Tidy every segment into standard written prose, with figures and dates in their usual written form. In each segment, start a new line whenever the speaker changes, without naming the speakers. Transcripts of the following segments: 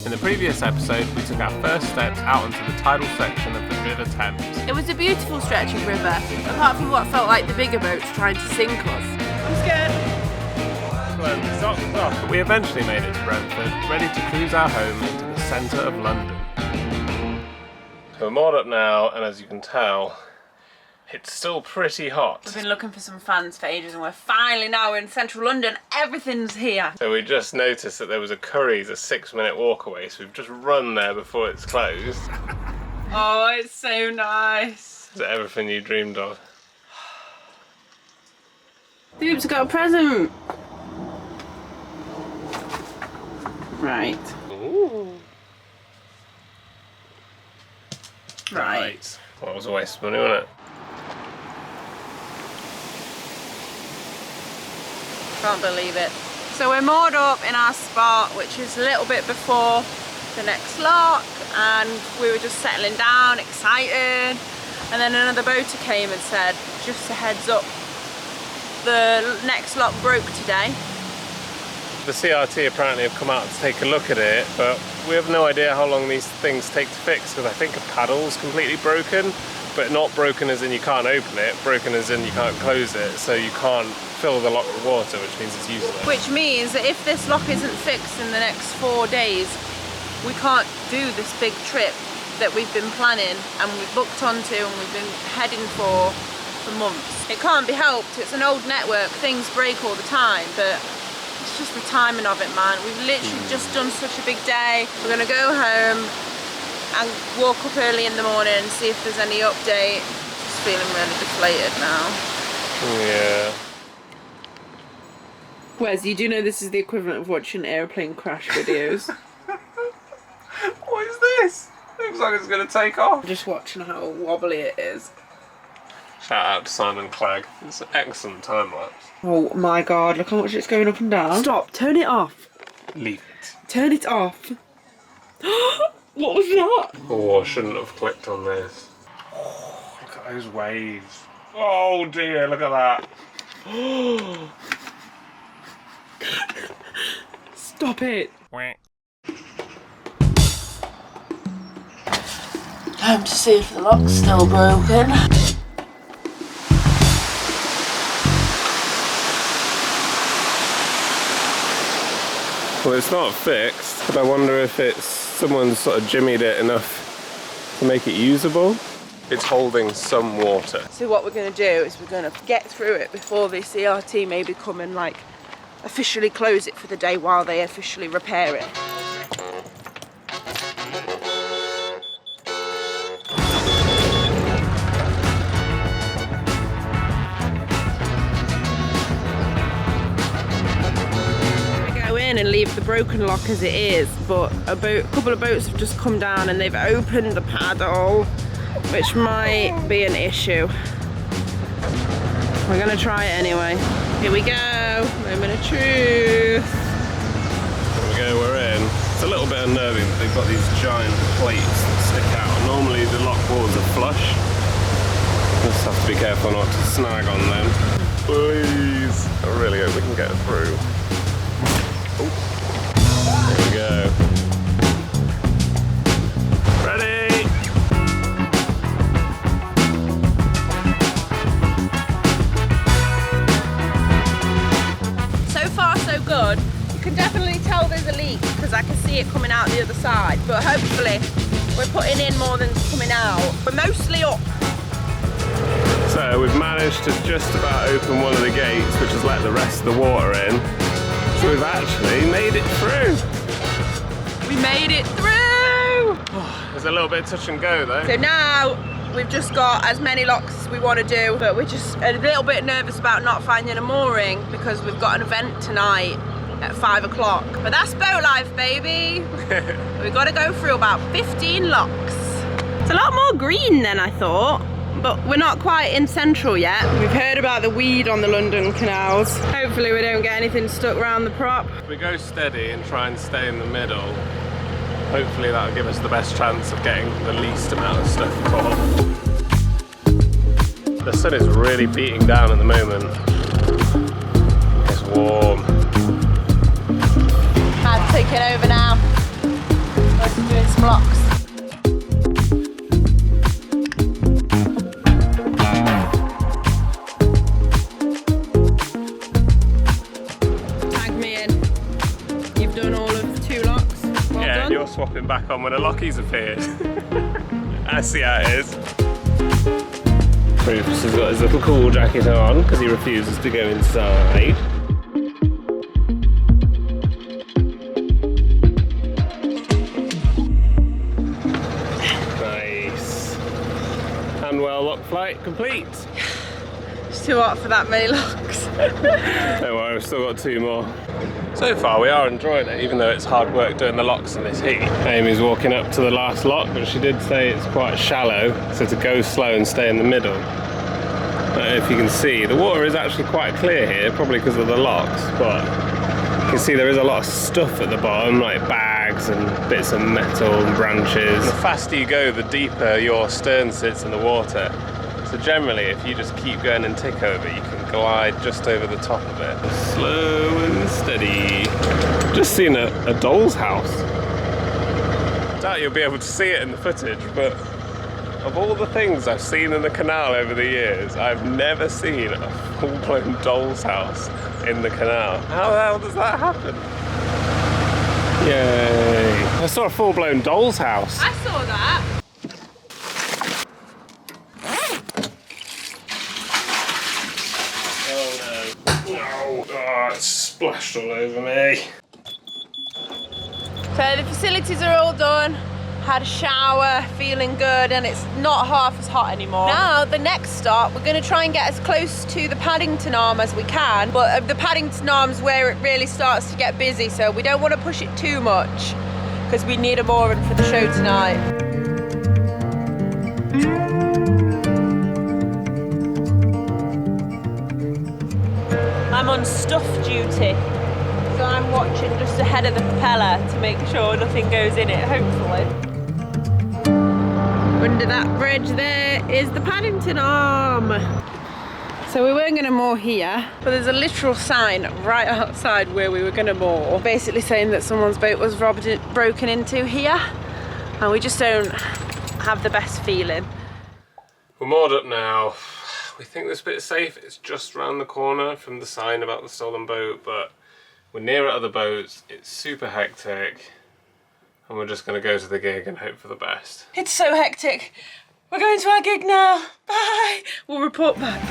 In the previous episode, we took our first steps out onto the tidal section of the River Thames.
It was a beautiful stretch of river, apart from what felt like the bigger boats trying to sink us. I'm scared.
But we eventually made it to Brentford, ready to cruise our home into the centre of London. So we're moored up now, and as you can tell, it's still pretty hot.
We've been looking for some fans for ages and we're finally now in central London. Everything's here.
So we just noticed that there was a Curry's a 6-minute walk away, so we've just run there before it's closed.
Oh, it's so nice.
Is it everything you dreamed of?
Boob's got a present. Right.
Ooh.
Right.
Well, that was a waste of money, wasn't it?
Can't believe it. So we're moored up in our spot, which is a little bit before the next lock, and we were just settling down, excited, and then another boater came and said, just a heads up, the next lock broke today.
The CRT apparently have come out to take a look at it, but we have no idea how long these things take to fix, because I think a paddle's completely broken, but not broken as in you can't open it, broken as in you can't close it, so you can't fill the lock with water, which means it's useless.
Which means that if this lock isn't fixed in the next 4 days, we can't do this big trip that we've been planning and we've booked onto and we've been heading for months. It can't be helped, it's an old network, things break all the time, but it's just the timing of it, man. We've literally just done such a big day. We're gonna go home and walk up early in the morning and see if there's any update. Just feeling really deflated now.
Yeah.
Wes, you do know this is the equivalent of watching airplane crash videos.
What is this? Looks like it's going to take off.
Just watching how wobbly it is.
Shout out to Simon Clegg. It's an excellent time lapse.
Oh my god, look how much it's going up and down. Stop, turn it off.
Leave it.
Turn it off. What was that?
Oh, I shouldn't have clicked on this. Oh, look at those waves. Oh dear, look at that.
Stop it. Time to see if the lock's still broken.
Well, it's not fixed, but I wonder if it's someone's sort of jimmied it enough to make it usable. It's holding some water.
So what we're going to do is we're going to get through it before the CRT maybe come and like officially close it for the day while they officially repair it. And leave the broken lock as it is, but a couple of boats have just come down and they've opened the paddle, which might be an issue. We're gonna try it anyway. Here we go, moment of truth.
There we go, we're in. It's a little bit unnerving that they've got these giant plates that stick out. Normally the lock walls are flush. Just have to be careful not to snag on them. Please, I really hope we can get through. There we go. Ready?
So far so good. You can definitely tell there's a leak because I can see it coming out the other side, but hopefully we're putting in more than coming out. We're mostly up.
So we've managed to just about open one of the gates, which has let the rest of the water in. So we've actually made it through.
We made it through!
There's a little bit touch and go though.
So now we've just got as many locks as we want to do, but we're just a little bit nervous about not finding a mooring because we've got an event tonight at 5 o'clock. But that's boat life, baby. We've got to go through about 15 locks. It's a lot more green than I thought. But we're not quite in central yet. We've heard about the weed on the London canals. Hopefully we don't get anything stuck around the prop.
If we go steady and try and stay in the middle, hopefully that'll give us the best chance of getting the least amount of stuff caught. The sun is really beating down at the moment. It's warm.
I'm taking over now. Doing some locks. Tag me in. You've done all of 2 locks. Well
Yeah,
done.
you're swapping back on when a Lockie's appeared. I see how it is. Rufus has got his little cool jacket on because he refuses to go inside. Nice. Hanwell lock flight complete.
It's too hot for that many locks.
Don't worry, we've still got 2 more. So far we are enjoying it, even though it's hard work doing the locks in this heat. Amy's walking up to the last lock, but she did say it's quite shallow, so to go slow and stay in the middle. If you can see, the water is actually quite clear here, probably because of the locks, but you can see there is a lot of stuff at the bottom, like bags and bits of metal and branches. The faster you go, the deeper your stern sits in the water. So generally, if you just keep going and tick over, you can glide just over the top of it. Slow and steady. Just seen a doll's house. Doubt you'll be able to see it in the footage, but of all the things I've seen in the canal over the years, I've never seen a full-blown doll's house in the canal. How the hell does that happen? Yay. I saw a full-blown doll's house.
I saw that.
No, oh, it's splashed all over me.
So the facilities are all done. Had a shower, feeling good, and it's not half as hot anymore. Now, the next stop, we're gonna try and get as close to the Paddington Arm as we can, but the Paddington Arm's where it really starts to get busy, so we don't want to push it too much, because we need a mooring for the show tonight. I'm on stuff duty, so I'm watching just ahead of the propeller to make sure nothing goes in it, hopefully. Under that bridge there is the Paddington Arm. So we weren't going to moor here, but there's a literal sign right outside where we were going to moor, basically saying that someone's boat was broken into here, and we just don't have the best feeling.
We're moored up now. We think this bit is safe. It's just round the corner from the sign about the stolen boat, but we're near other boats. It's super hectic, and we're just going to go to the gig and hope for the best.
It's so hectic. We're going to our gig now. Bye. We'll report back.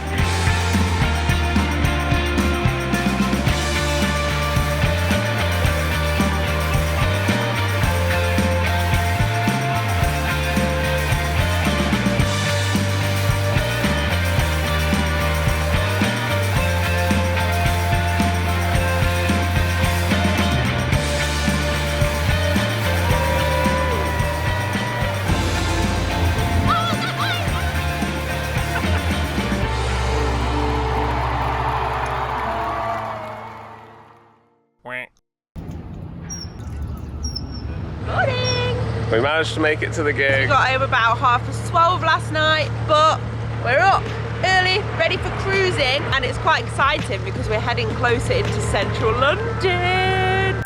We managed to make it to the gig.
We got home about 12:30 last night, but we're up early, ready for cruising, and it's quite exciting because we're heading closer into central London.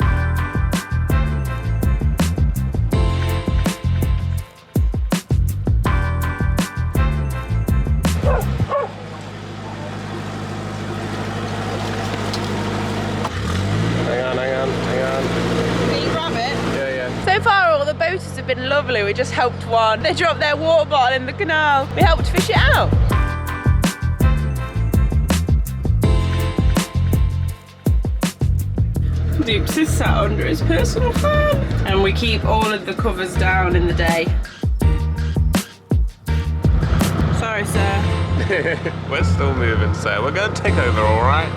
So far all the boaters have been lovely. We just helped one. They dropped their water bottle in the canal. We helped fish it out. Dukes is sat under his personal fan. And we keep all of the covers down in the day. Sorry, sir.
We're still moving, sir. We're going to take over, all right?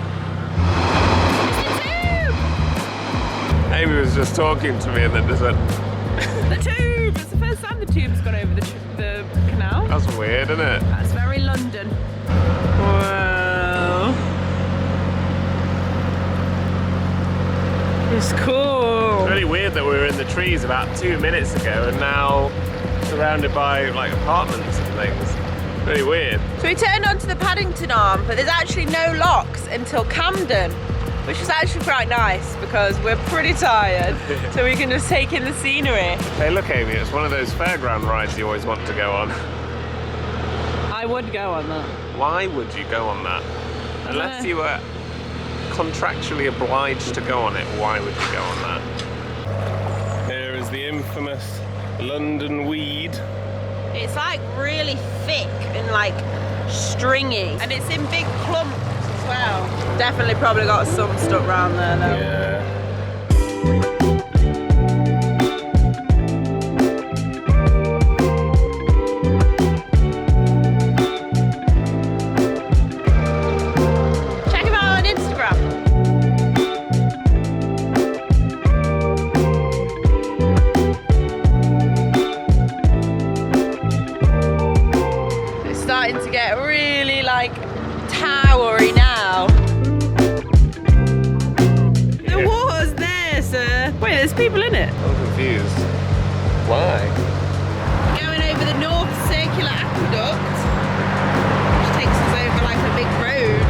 Amy was just talking to me and then just went...
The tube! It's the first time the tube's gone over the canal.
That's weird, isn't it?
That's very London. Wow. It's cool.
It's really weird that we were in the trees about 2 minutes ago and now surrounded by like apartments and things. Really weird.
So we turned onto the Paddington Arm, but there's actually no locks until Camden. which is actually quite nice because we're pretty tired, so we can just take in the scenery.
Hey, look, Amy, it's one of those fairground rides you always want to go on.
I would go on that.
Why would you go on that? Unless you were contractually obliged to go on it, why would you go on that? Here is the infamous London weed.
It's like really thick and like stringy, and it's in big clumps as well. Definitely probably got some stuck around there though.
Yeah.
Check him out on Instagram. It's starting to get really like towery now. The water's there, sir. Wait, there's people in it.
I'm confused. Why?
Going over the North Circular Aqueduct, which takes us over like a big road.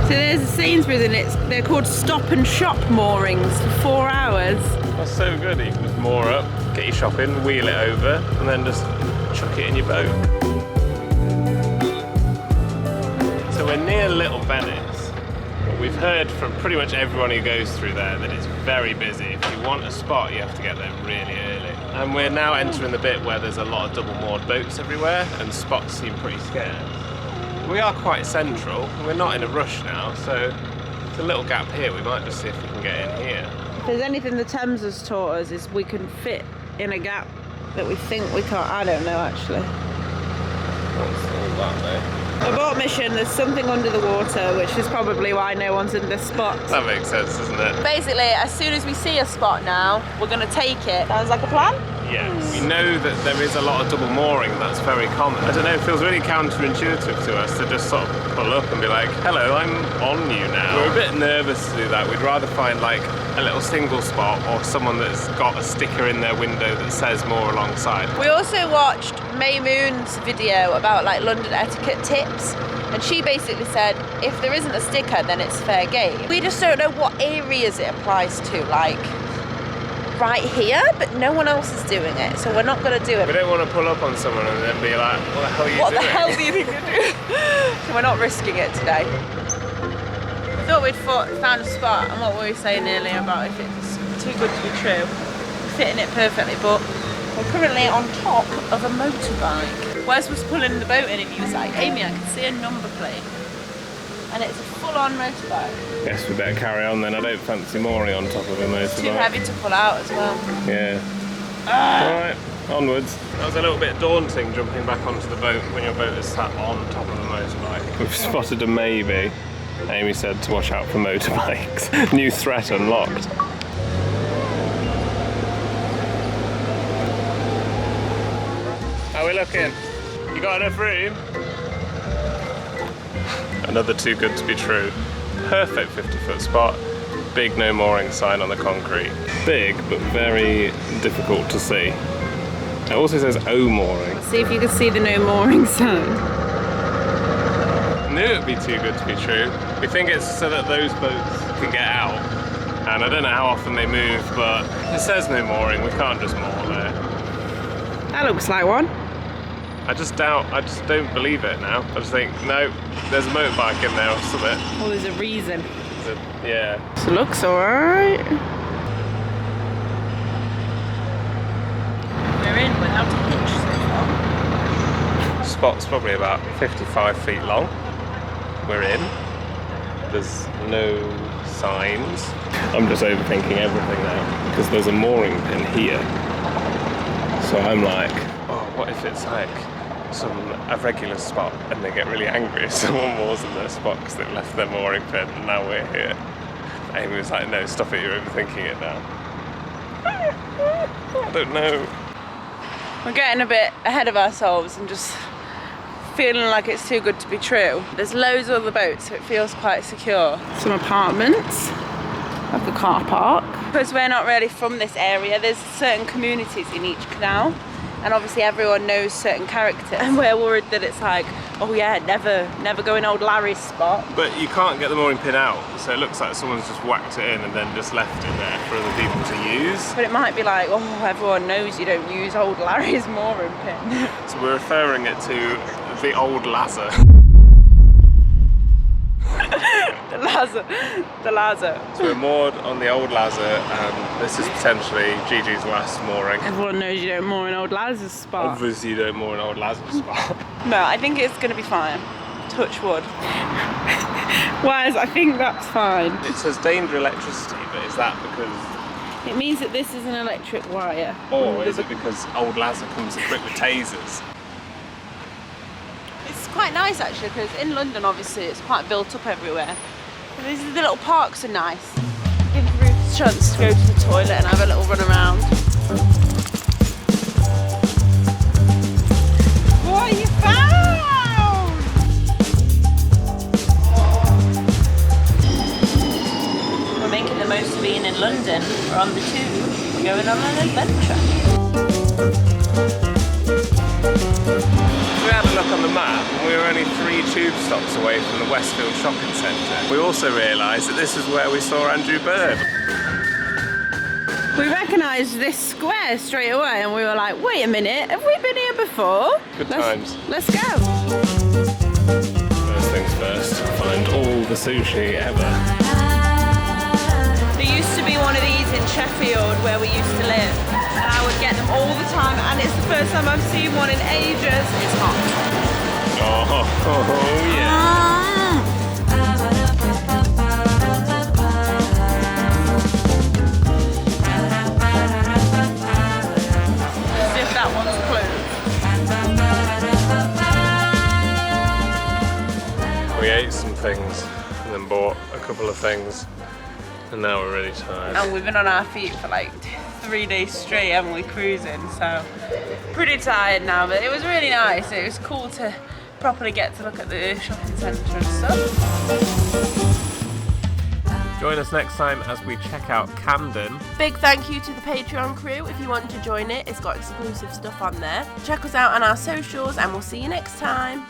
So there's a Sainsbury's and they're called stop and shop moorings for 4 hours.
That's so good. You can just moor up, get your shopping, wheel it over, and then just chuck it in your boat. So we're near Little Venice, but we've heard from pretty much everyone who goes through there that it's very busy. If you want a spot, you have to get there really early. And we're now entering the bit where there's a lot of double moored boats everywhere, and spots seem pretty scarce. We are quite central, and we're not in a rush now, so there's a little gap here. We might just see if we can get in here.
If there's anything the Thames has taught us is we can fit in a gap that we think we can't. I don't know actually.
What's all that though?
Abort mission, there's something under the water, which is probably why no one's in this spot.
That makes sense, doesn't it?
Basically, as soon as we see a spot now, we're going to take it. Sounds like a plan?
Yes. We know that there is a lot of double mooring, that's very common. I don't know, it feels really counterintuitive to us to just sort of pull up and be like, hello, I'm on you now. We're a bit nervous to do that. We'd rather find like a little single spot or someone that's got a sticker in their window that says moor alongside.
We also watched May Moon's video about like London etiquette tips, and she basically said if there isn't a sticker then it's fair game. We just don't know what areas it applies to, like right here, but no one else is doing it, so we're not going to do it.
We don't want to pull up on someone and then be like, what the hell are you doing?
What the hell do you think you're doing? So we're not risking it today. We thought we'd found a spot, and what were we saying earlier about if it's too good to be true? We're fitting it perfectly, but we're currently on top of a motorbike. Wes was pulling the boat in and he was like, Amy, I can see a number plate. And it's a full-on motorbike.
Guess we better carry on then. I don't fancy mooring on top of a motorbike.
It's too heavy to pull out as well.
Yeah. Alright, onwards. That was a little bit daunting jumping back onto the boat when your boat is sat on top of a motorbike. We've spotted a maybe. Amy said to watch out for motorbikes. New threat unlocked. How are we looking? You got enough room? Another too good to be true. Perfect 50-foot spot. Big no mooring sign on the concrete. Big, but very difficult to see. It also says O mooring.
See if you can see the no mooring sign.
Knew it'd be too good to be true. We think it's so that those boats can get out. And I don't know how often they move, but it says no mooring. We can't just moor there.
That looks like one.
I just don't believe it now. I just think, no, there's a motorbike in there or something.
Well, there's a reason.
Yeah.
So it looks alright. We're in without a hitch so far.
Spot's probably about 55 feet long. We're in. There's no signs. I'm just overthinking everything now because there's a mooring pin here. So I'm like, oh, what if it's like a regular spot and they get really angry if someone moors in their spot because they've left their mooring pin and now we're here. Amy was like, no, stop it, you're overthinking it now. I don't know.
We're getting a bit ahead of ourselves and just feeling like it's too good to be true. There's loads of other boats, so it feels quite secure. Some apartments, like the car park. Because we're not really from this area, there's certain communities in each canal, and obviously everyone knows certain characters, and we're worried that it's like, oh yeah, never go in old Larry's spot.
But you can't get the mooring pin out, so it looks like someone's just whacked it in and then just left it there for other people to use.
But it might be like, oh, everyone knows you don't use old Larry's mooring pin.
So we're referring it to the old Lazar.
The Lazar.
So we're moored on the old Lazar, and this is potentially Gigi's last mooring.
Everyone knows you don't moor in old Lazar's spot.
Obviously you don't moor an old Lazar's spot.
No, I think it's going to be fine. Touch wood. Whereas I think that's fine.
It says danger electricity, but is that because...
It means that this is an electric wire.
Or is it because old Lazar comes equipped with tasers?
It's quite nice actually, because in London obviously it's quite built up everywhere. And these little parks are nice. Give Ruth a chance to go to the toilet and have a little run around. What you found? We're making the most of being in London. We're on the tube. We're going on an adventure.
We had a look on the map and we were only 3 tube stops away from the Westfield shopping centre. We also realised that this is where we saw Andrew Bird.
We recognised this square straight away and we were like, wait a minute, have we been here before?
Good times.
Let's go.
First things first, find all the sushi ever.
There used to be one of these in Sheffield where we used to live, and I would get them all the time, and it's the first time I've seen one in ages. It's hot.
Oh yeah.
As if that one's closed.
We ate some things and then bought a couple of things, and now we're really tired.
And we've been on our feet for like 3 days straight, haven't we, cruising, so pretty tired now, but it was really nice. It was cool to properly get to look at the shopping centre and stuff.
Join us next time as we check out Camden.
Big thank you to the Patreon crew. If you want to join it, it's got exclusive stuff on there. Check us out on our socials and we'll see you next time.